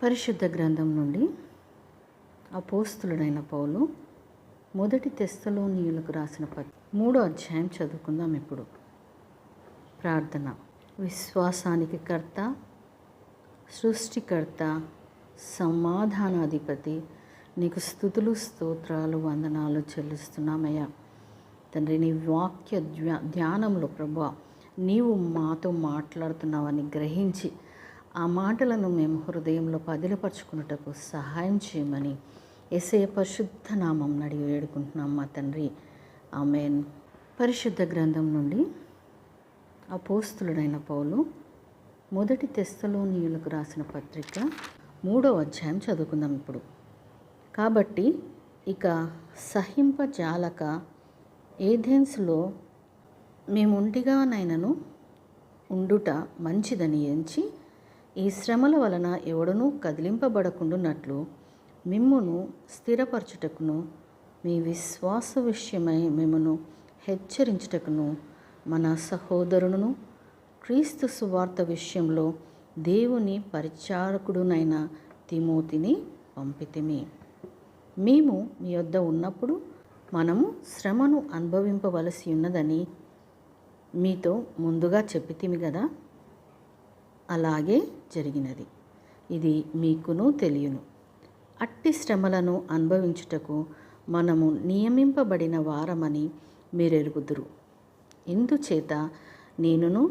పరిశుద్ధ గ్రంథం నుండి అపోస్తులుడైన పౌలు మొదటి తెస్సలోనియులకు రాసిన 3వ అధ్యాయం చదువుకుందాం. ఇప్పుడు ప్రార్థన. విశ్వాసానికి కర్త, సృష్టికర్త, సమాధానాధిపతి, నీకు స్తుతులు, స్తోత్రాలు, వందనాలు చెల్లిస్తున్నామయ్యా. తండ్రి, నీ వాక్య ధ్యానంలో ప్రభువా నీవు మాతో మాట్లాడుతున్నావని గ్రహించి ఆ మాటలను మేము హృదయంలో పదిలపరుచుకున్నటకు సహాయం చేయమని యేసయ్య పరిశుద్ధ నామం అడిగి వేడుకుంటున్నాం మా తండ్రి, ఆమేన్. పరిశుద్ధ గ్రంథం నుండి అపోస్తులుడైన పౌలు మొదటి తెస్సలోనియులకు రాసిన పత్రిక 3వ అధ్యాయం చదువుకుందాం ఇప్పుడు. కాబట్టి ఇక సహింపజాలక ఏథెన్స్లో మేముంటిగానైనను ఉండుట మంచిదని ఎంచి ఈ శ్రమల వలన ఎవడనూ కదిలింపబడకుండునట్లు మిమ్మును స్థిరపరచుటకును మీ విశ్వాస విషయమై మిమ్మును హెచ్చరించుటకును మన సహోదరులను క్రీస్తు సువార్త విషయంలో దేవుని పరిచారకుడునైన తిమోతిని పంపితిమి. మేము మీ యొద్ద ఉన్నప్పుడు మనము శ్రమను అనుభవింపవలసి ఉన్నదని మీతో ముందుగా చెప్పితిమి కదా. అలాగే జరిగినది. ఇది మీకును తెలియను. అట్టి శ్రమలను అనుభవించుటకు మనము నియమింపబడిన వారమని మీరెరుగుదురు. ఇందుచేత నేనును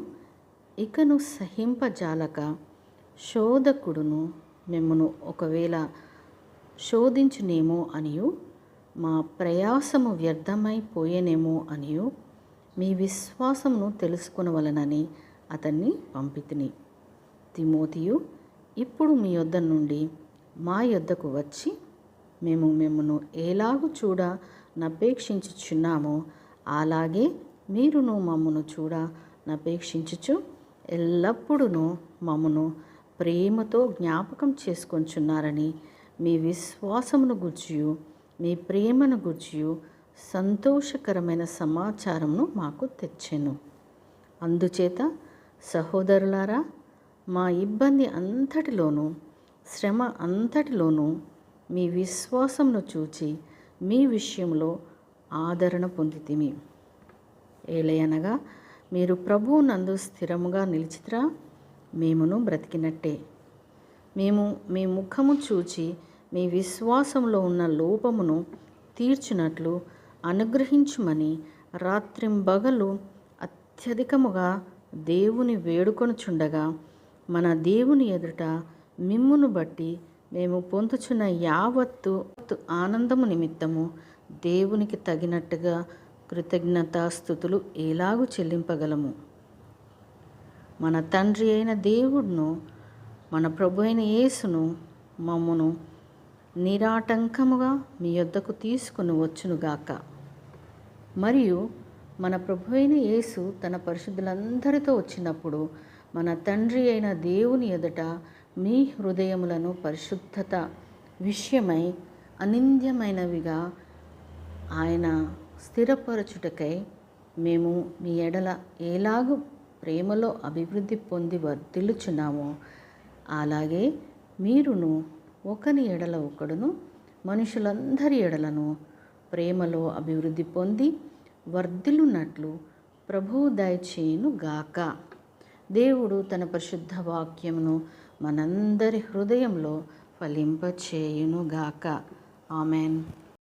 ఇకను సహింపజాలక శోధకుడును మిమ్మును ఒకవేళ శోధించునేమో అనియు మా ప్రయాసము వ్యర్థమైపోయేనేమో అనియు మీ విశ్వాసమును తెలుసుకొనవలనని అతన్ని పంపితిని. తిమోతియు ఇప్పుడు మీ యొద్ద నుండి మా యొద్దకు వచ్చి మేము మిమ్మును ఎలాగు చూడ నపేక్షించుచున్నామో అలాగే మీరును మమ్మను చూడ నపేక్షించుచు ఎల్లప్పుడూ మమ్మను ప్రేమతో జ్ఞాపకం చేసుకొంచున్నారని మీ విశ్వాసమును గూర్చియు మీ ప్రేమను గూర్చియు సంతోషకరమైన సమాచారమును మాకు తెచ్చెను. అందుచేత సహోదరులారా, మా ఇబ్బంది అంతటిలోనూ శ్రమ అంతటిలోనూ మీ విశ్వాసమును చూచి మీ విషయంలో ఆదరణ పొందితిమి. ఏలయనగా మీరు ప్రభువునందు స్థిరముగా నిలిచితిరా, మేమును బ్రతికినట్టే. మేము మీ ముఖము చూచి మీ విశ్వాసంలో ఉన్న లోపమును తీర్చునట్లు అనుగ్రహించుమని రాత్రింబగలు అత్యధికముగా దేవుని వేడుకొనుచుండగా మన దేవుని ఎదుట మిమ్మును బట్టి మేము పొందుచున్న యావత్తు ఆనందము నిమిత్తము దేవునికి తగినట్టుగా కృతజ్ఞతాస్తుతులు ఎలాగూ చెల్లింపగలము. మన తండ్రి అయిన దేవుడును మన ప్రభు అయిన యేసును మమ్మును నిరాటంకముగా మీ యొద్దకు తీసుకుని వచ్చునుగాక. మరియు మన ప్రభు అయిన యేసు తన పరిశుద్ధులందరితో వచ్చినప్పుడు మన తండ్రి అయిన దేవుని ఎదుట మీ హృదయములను పరిశుద్ధత విషయమై అనింద్యమైనవిగా ఆయన స్థిరపరచుటకై మేము మీ ఎడల ఎలాగూ ప్రేమలో అభివృద్ధి పొంది వర్ధిల్లుచున్నామో అలాగే మీరును ఒకని ఎడల ఒకడును మనుషులందరి ఎడలను ప్రేమలో అభివృద్ధి పొంది వర్ధిల్లునట్లు ప్రభువు దయచేయును గాక. దేవుడు తన పరిశుద్ధ వాక్యమును మనందరి హృదయంలో ఫలింపచేయును గాక. ఆమెన్.